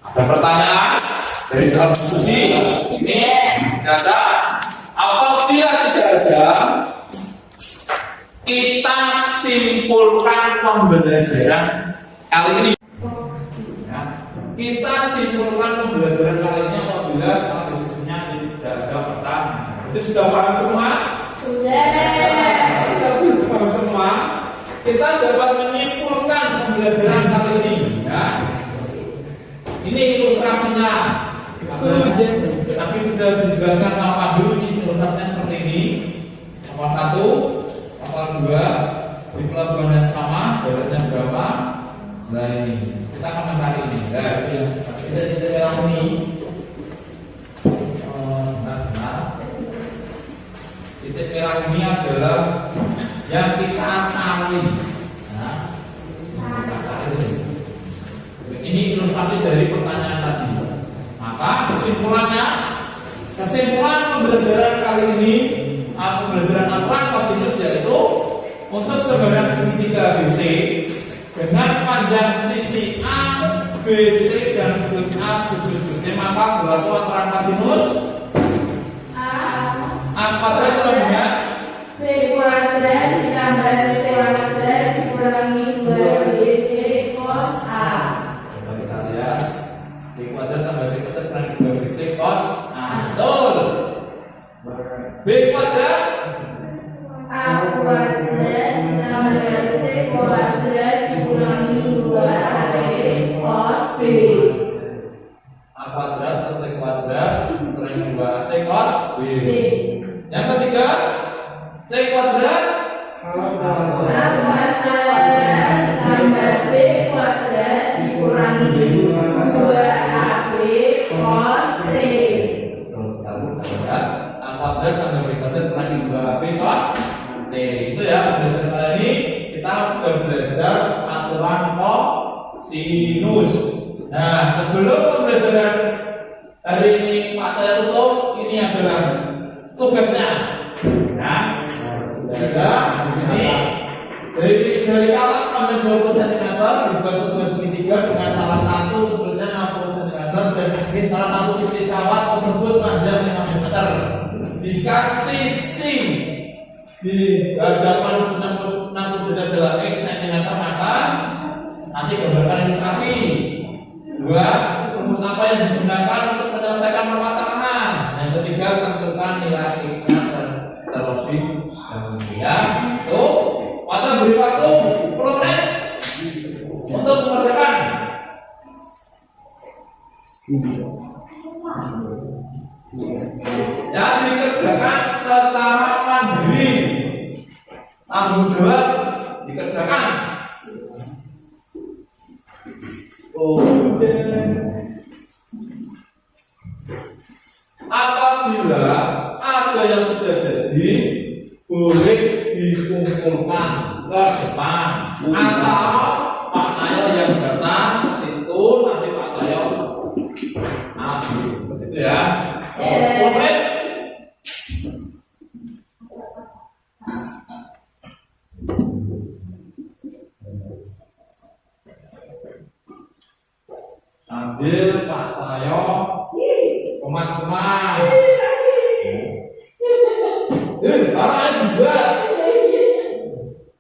S2: Ada pertanyaan dari soal diskusi? Tidak ada. Apabila tidak ada, kita simpulkan pembelajaran kali ini. Ya, kita simpulkan pembelajaran kali ini apabila soal diskusinya tidak ada pertanyaan. Itu sudah paham semua?
S3: Sudah.
S2: Kita sudah paham semua. Kita dapat menyimpulkan pembelajaran kali ini. Ya. Ini ilustrasinya. Tapi sudah dijelaskan Pak Pandu. Ini ilustrasinya seperti ini. Nomor 1, nomor 2 di pelabuhan yang sama, jaraknya berapa? Nah ini kita akan mencari ini. Nah, kita jalan ini. Titik merah ini adalah yang kita cari. Nah, kita cari. Ini ilustrasi dari pertanyaan tadi. Maka kesimpulan pembelajaran kali ini, pembelajaran aturan kosinus yaitu untuk sebaran segitiga BC dengan panjang sisi A, BC dan sudut A, sudut C, maka berlaku aturan kosinus A kuadrat sama dengan
S3: B kuadrat ditambah C kuadrat dikurangi 2BC cos A.
S2: Coba kita lihat B kuadrat tambah C kuadrat dikurangi 2BC cos A. Betul. B kuadrat
S3: A kuadrat ditambah C kuadrat dikurangi 2AC cos B.
S2: A kuadrat plus C kuadrat dikurangi 2AC cos B.
S3: B.
S2: Yang ketiga, C kuadrat
S3: A kuadrat ditambah B kuadrat dikurangi 2AB cos C.
S2: terus sekali ya. A kuadrat tambah B kuadrat dikurangi 2AB cos C. Itu ya pembelajaran kali ini kita sudah belajar aturan kosinus. Nah, sebelum pembelajaran hari ini Pak Cahaya tutup, ini adalah tugasnya. Nah, di sini dari atas sampai 20 cm dibuat sebuah segitiga dengan salah satu sudutnya 60 cm dan mungkin salah satu sisi kawat tersebut panjang 5 meter. Jika sisi di hadapan 60 adalah X cm, maka nanti gambarkan ilustrasi. 2. Rumus apa yang digunakan untuk menyelesaikan permasalahan. Yang ketiga, tentukan nilai X-nya terlebih dahulu. Ya, itu. Maka beri waktu 10 menit untuk mengerjakan. Ya, dikerjakan secara mandiri. Tanggung jawab dikerjakan. Apabila ada yang sudah jadi, boleh dikumpulkan ke depan atau Pak Cahyo yang datang ke situ, nanti Pak Cahyo ambil, begitu ya. 10 menit. Ambil Pak Cahyo, kemas-kemas. Caranya juga.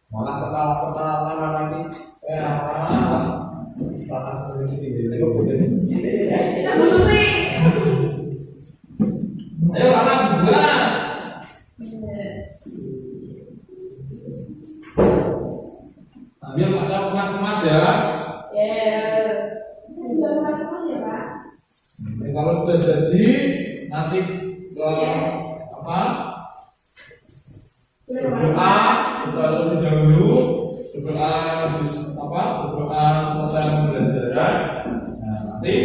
S2: Malah ketawa-ketawa lagi. Apa? Panas dari sini. kalau sudah jadi nanti apa? Berdoa terlebih dahulu, berdoa habis apa? Berdoa selesai pembelajaran. Nah, nanti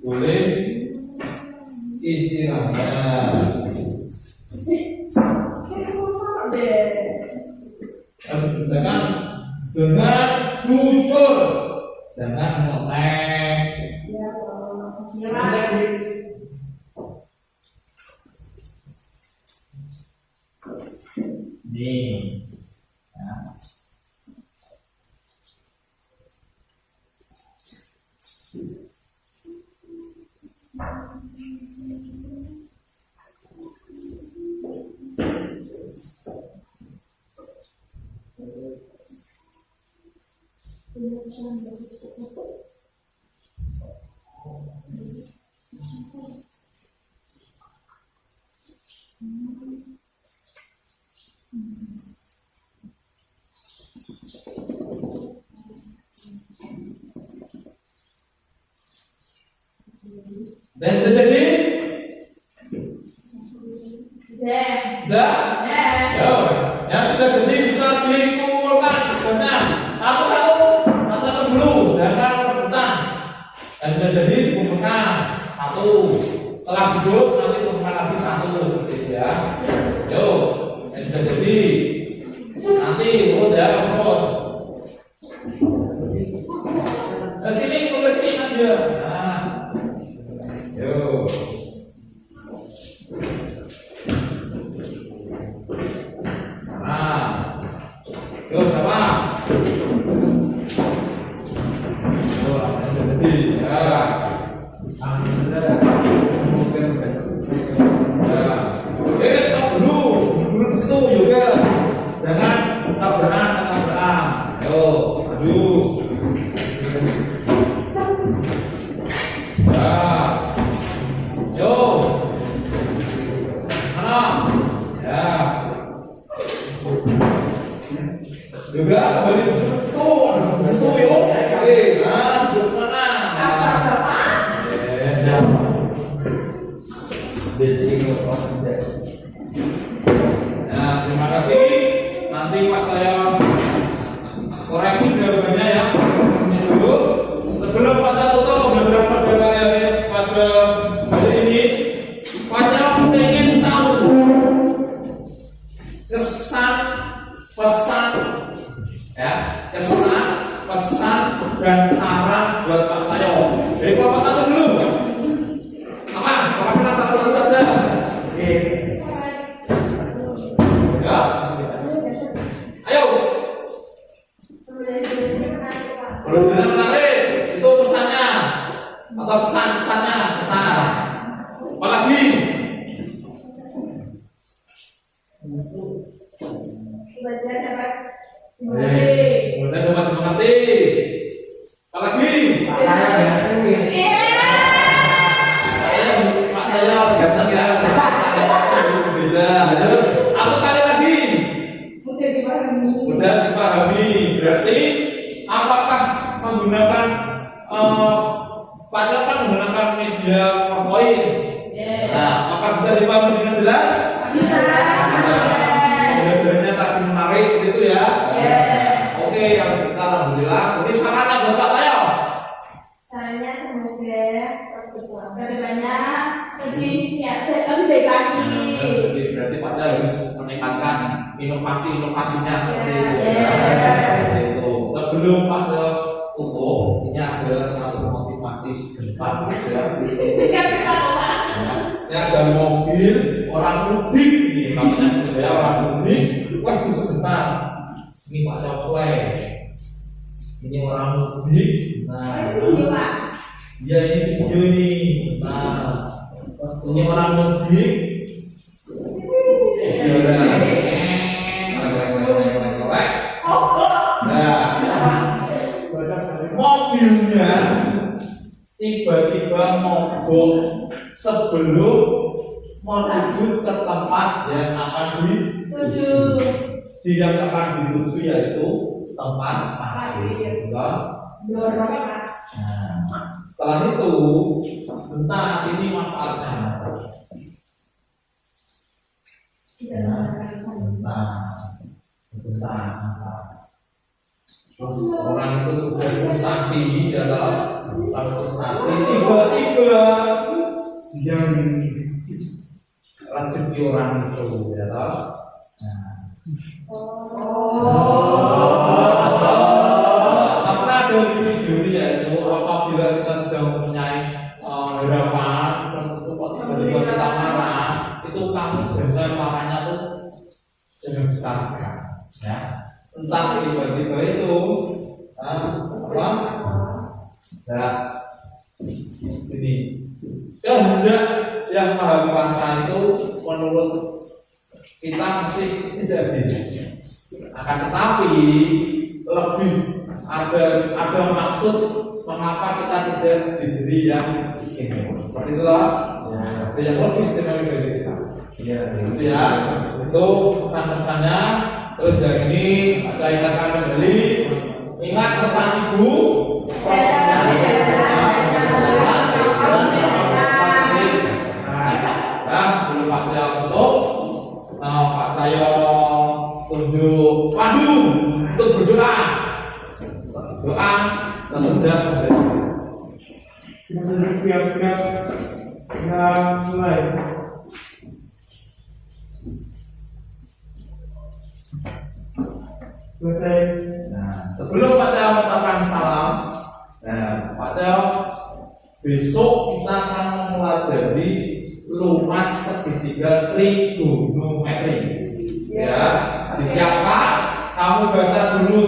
S2: boleh istirahat. Harus dikerjakan dengan jujur, jangan ngetek. Nih, ya. Dan udah jadi? Udah? Yo, yang sudah jadi bisa dikumpulkan. Benar. Aku satu dulu, jangan rebutan. Dan udah jadi dikumpulkan satu. Setelah duduk nanti kumpulkan lagi satu, gitu ya. Yo, yang sudah jadi nanti urut ya, urut. Ke sini, ke sini aja. Nah. Yo. Nah. Yo siapa? Yo, yang jadi ya. Ya, stop dulu. Dulu di situ juga. Jangan tabrakan. Yo, maju. Ya. Yo. Mana? Ya. Juga kembali ke situ. Situ yo. Oke, nah, duduk mana? Nah, terima kasih. Nanti Pak saya koreksi jawabannya ya. Ini dulu. Sebelum Pak saya tutup pembelajaran pada hari ini, Pak saya ingin tahu kesan, pesan, ya, kesan, pesan dan saran buat Pak saya. Dari Pak satu dulu. Apa? Bapak kita satu saja. Oke. Ya. Ayo. Belum menarik. Itu pesannya atau pesan-pesannya, pesan. Apalagi?
S3: Belajar dapat
S2: Mudah dapat mengerti. Apalagi? Saya ganteng ya. Beda. Aku kali lagi. Mudah dipahami. Berarti apakah menggunakan Pak kan menggunakan media PowerPoint? Nah, apakah bisa dipahami dengan jelas?
S3: bisa.
S2: Benar-benarnya tak menarik gitu ya. Oke, yang kita alhamdulillah. Ini sarannya buat Pak Tayo.
S3: Caranya semoga kedepannya lebih baik lagi.
S2: Berarti Pak Tayo harus meningkatkan inovasinya seperti itu. Seperti itu. Sebelum Pak Tayo tutup, ini adalah satu motivasi sebentar ya. Ini ada mobil orang mudik nih, namanya ya orang mudik. Wah, itu sebentar. Ini Pak Cokle. Ini orang mudik. Nah, ya ini video ini. Nah, ini orang mudik. Mobilnya tiba-tiba mogok sebelum menuju ke tempat yang akan dituju yaitu tempat parkir. Nah, setelah itu Bentar, ini manfaatnya. Bentar. Orang itu sudah frustasi dalam frustasi, tiba-tiba yang rezeki orang itu, ya toh. Karena dari video yaitu apabila kita sedang mempunyai harapan, tentu kok tiba-tiba kita marah, itu kamu jangan marahnya tuh jangan besarkan, ya. Entah tiba-tiba itu apa? Ya, ini kehendak yang Maha Kuasa itu menurut kita mesti tidak bisa. Akan tetapi lebih ada maksud mengapa kita tidak diberi yang istimewa. Seperti itulah. Ya, yang lebih istimewa dari kita. Ya, itu ya. Itu pesan-pesannya. Terus dari ini ada yang akan kembali. Ingat pesan ibu. Sebelum Pak Tayo tutup, Pak Tayo tunjuk pandu untuk berdoa. Doa sesudah
S5: kita siap-siap kita mulai. Selesai.
S2: Nah, sebelum Pak Tayo mengucapkan salam, Pak Tayo besok kita akan mempelajari lumas segitiga trigonometri. Ya, disiapkan. Kamu baca dulu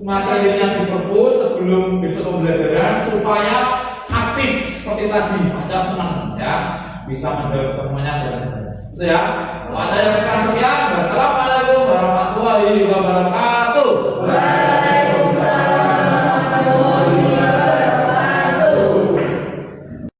S2: materi yang di perpus sebelum besok pembelajaran supaya aktif seperti tadi, baca senang, ya, bisa menjawab semuanya. Itu ya. Ada yang sekian. Wassalamualaikum warahmatullahi wabarakatuh.